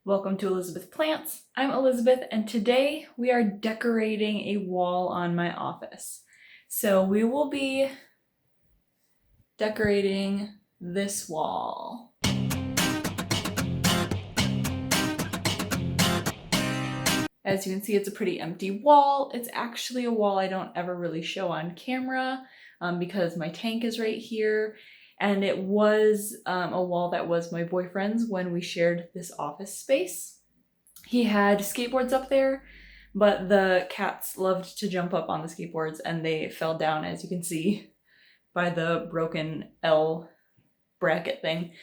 Welcome to Elizabeth Plants. I'm Elizabeth and today we are decorating a wall on my office. So we will be decorating this wall. As you can see, it's a pretty empty wall. It's actually a wall I don't ever really show on camera because my tank is right here. And it was a wall that was my boyfriend's when we shared this office space. He had skateboards up there, but the cats loved to jump up on the skateboards and they fell down, as you can see, by the broken L bracket thing.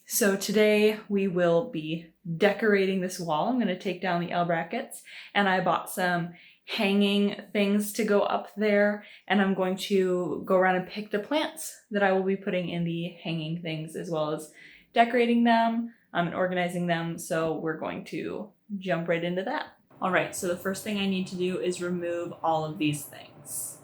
So today we will be decorating this wall. I'm going to take down the L brackets, and I bought some hanging things to go up there, and I'm going to go around and pick the plants that I will be putting in the hanging things, as well as decorating them and organizing them. So we're going to jump right into that. All right, so the first thing I need to do is remove all of these things.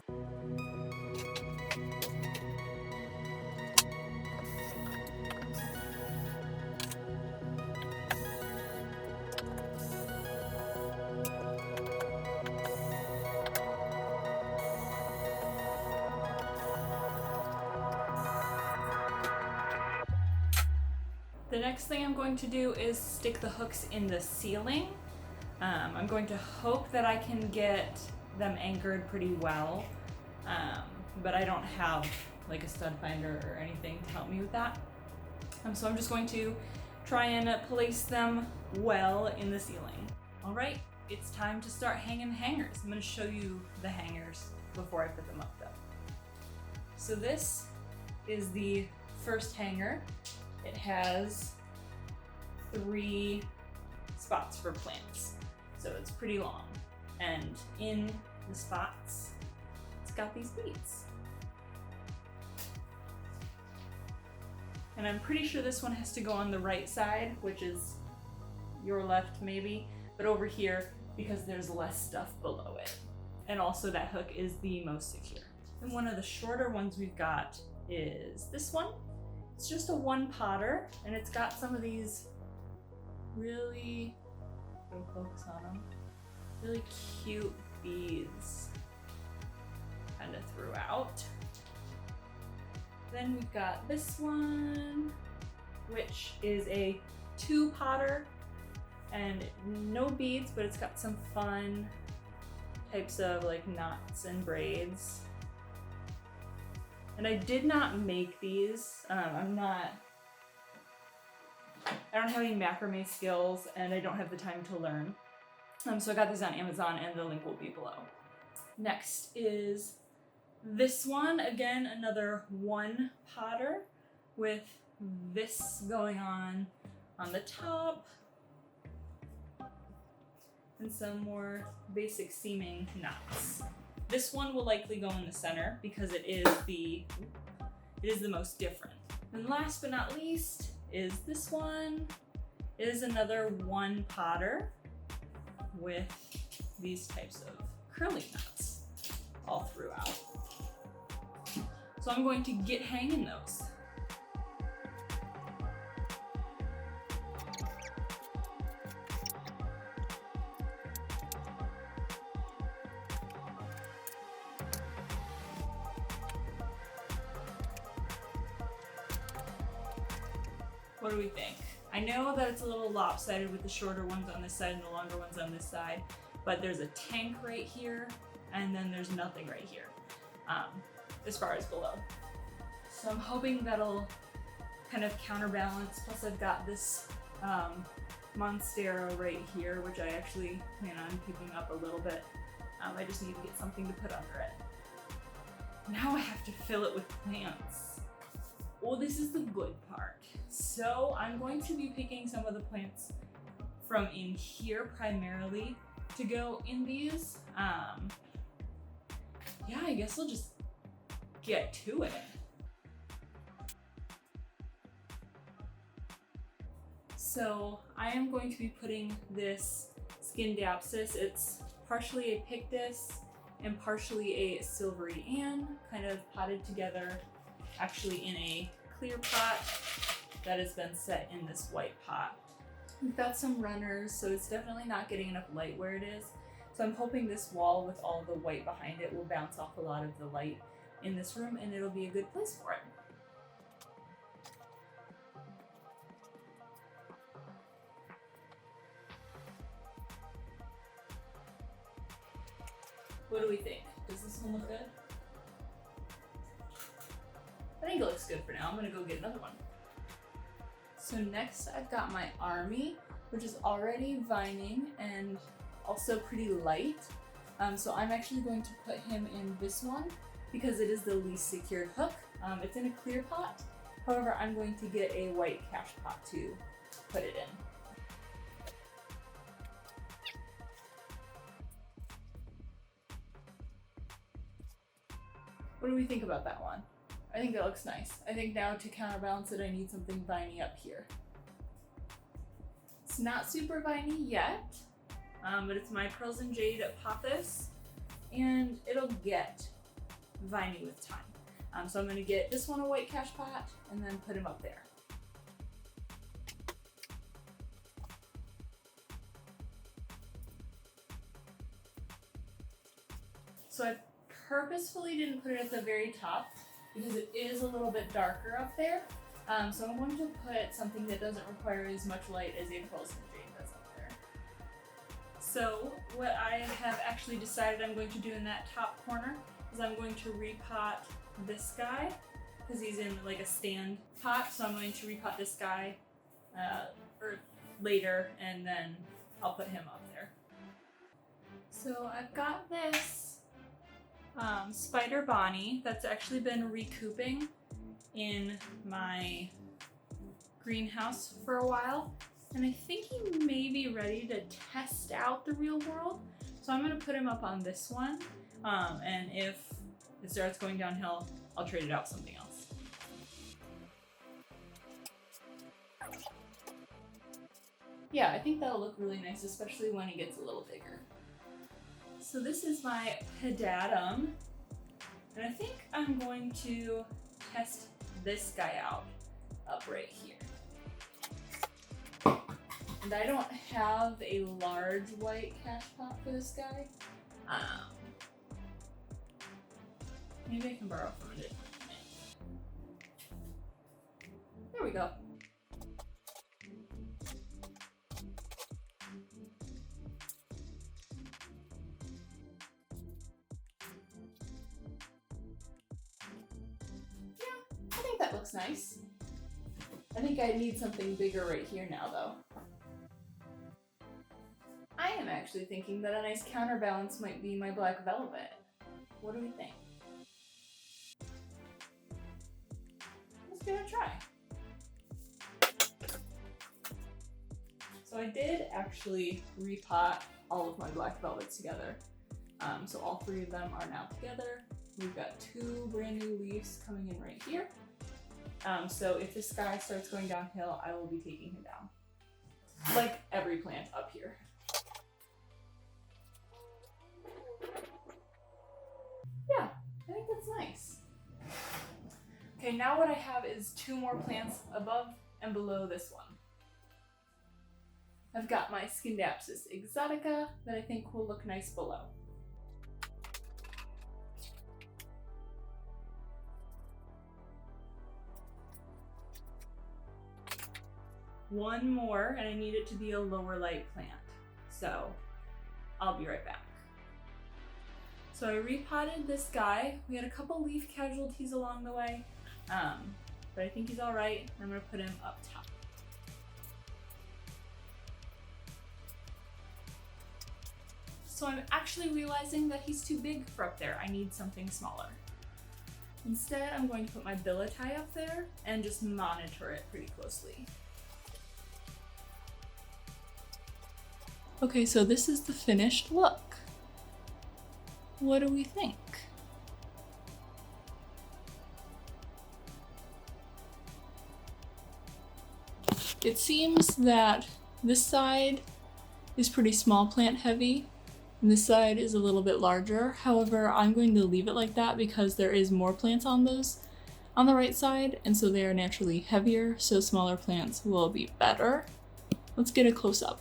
The next thing I'm going to do is stick the hooks in the ceiling. I'm going to hope that I can get them anchored pretty well, but I don't have like a stud finder or anything to help me with that. So I'm just going to try and place them well in the ceiling. All right, it's time to start hanging the hangers. I'm going to show you the hangers before I put them up though. So this is the first hanger. It has 3 spots for plants, so it's pretty long. And in the spots, it's got these beads. And I'm pretty sure this one has to go on the right side, which is your left maybe, but over here because there's less stuff below it. And also that hook is the most secure. And one of the shorter ones we've got is this one. It's just a 1-potter, and it's got some of these really, go focus on them, really cute beads kind of throughout. Then we've got this one, which is a 2-potter, and no beads, but it's got some fun types of like knots and braids. And I did not make these. I don't have any macrame skills, and I don't have the time to learn. So I got these on Amazon, and the link will be below. Next is this one. Again, another 1-potter with this going on the top, and some more basic seaming knots. This one will likely go in the center because it is the most different. And last but not least is this one. It is another 1-potter with these types of curly knots all throughout. So I'm going to get hanging those. What do we think? I know that it's a little lopsided with the shorter ones on this side and the longer ones on this side, but there's a tank right here, and then there's nothing right here, as far as below. So I'm hoping that'll kind of counterbalance. Plus I've got this Monstera right here, which I actually plan on keeping up a little bit. I just need to get something to put under it. Now I have to fill it with plants. Well, this is the good part. So I'm going to be picking some of the plants from in here primarily to go in these. Yeah, I guess I'll just get to it. So I am going to be putting this Scindapsus. It's partially a pictus and partially a silvery Ann, kind of potted together, actually in a clear pot that has been set in this white pot. We've got some runners, so it's definitely not getting enough light where it is. So I'm hoping this wall with all the white behind it will bounce off a lot of the light in this room and it'll be a good place for it. What do we think? Does this one look good? I think it looks good for now. I'm gonna go get another one. So next I've got my army, which is already vining and also pretty light. So I'm actually going to put him in this one because it is the least secured hook. It's in a clear pot. However, I'm going to get a white cash pot to put it in. What do we think about that one? I think that looks nice. I think now to counterbalance it, I need something viney up here. It's not super viney yet, but it's my Pearls and Jade Pothos, and it'll get viney with time. So I'm gonna get this one a white cash pot and then put him up there. So I purposefully didn't put it at the very top because it is a little bit darker up there. So I'm going to put something that doesn't require as much light as a Pearls and Jade does up there. So what I have actually decided I'm going to do in that top corner is I'm going to repot this guy because he's in like a stand pot. So I'm going to repot this guy later and then I'll put him up there. So I've got this Spider Bonnie that's actually been recouping in my greenhouse for a while, and I think he may be ready to test out the real world. So I'm gonna put him up on this one, and if it starts going downhill, I'll trade it out for something else. Yeah, I think that'll look really nice, especially when he gets a little bigger. So this is my Pedatum, and I think I'm going to test this guy out up right here. And I don't have a large white cash pot for this guy. Maybe I can borrow from it. There we go. That looks nice. I think I need something bigger right here now though. I am actually thinking that a nice counterbalance might be my black velvet. What do we think? Let's give it a try. So I did actually repot all of my black velvets together. So all three of them are now together. We've got 2 brand new leaves coming in right here. So if this guy starts going downhill, I will be taking him down. Like every plant up here. Yeah, I think that's nice. Okay, now what I have is 2 more plants above and below this one. I've got my Scindapsus exotica that I think will look nice below. One more, and I need it to be a lower light plant. So I'll be right back. So I repotted this guy. We had a couple leaf casualties along the way, but I think he's all right. I'm gonna put him up top. So I'm actually realizing that he's too big for up there. I need something smaller. Instead, I'm going to put my billieti up there and just monitor it pretty closely. Okay, so this is the finished look. What do we think? It seems that this side is pretty small plant heavy, and this side is a little bit larger. However, I'm going to leave it like that because there is more plants on those on the right side, and so they are naturally heavier, so smaller plants will be better. Let's get a close up.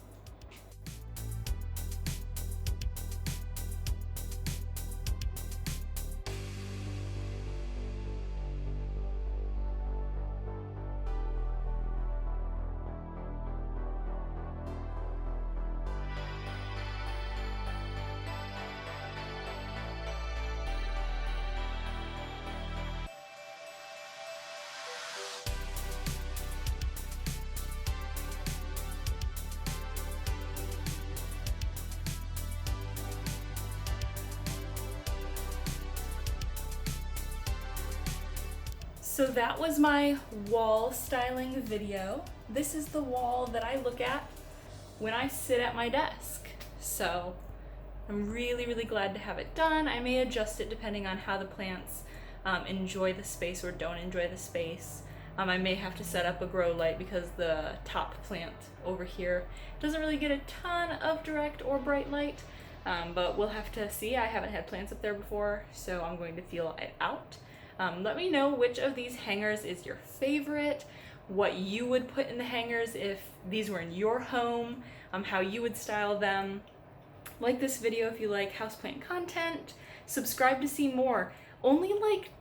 So that was my wall styling video. This is the wall that I look at when I sit at my desk. So I'm really, really glad to have it done. I may adjust it depending on how the plants enjoy the space or don't enjoy the space. I may have to set up a grow light because the top plant over here doesn't really get a ton of direct or bright light, but we'll have to see. I haven't had plants up there before, so I'm going to feel it out. Let me know which of these hangers is your favorite, what you would put in the hangers if these were in your home, how you would style them. Like this video if you like houseplant content, subscribe to see more. Only like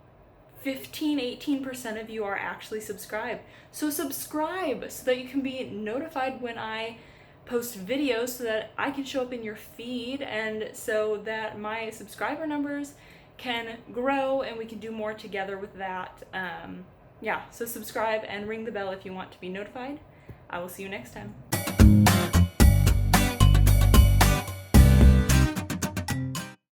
15-18% of you are actually subscribed. So subscribe so that you can be notified when I post videos so that I can show up in your feed and so that my subscriber numbers can grow and we can do more together with that. Yeah, so subscribe and ring the bell if you want to be notified. I will see you next time.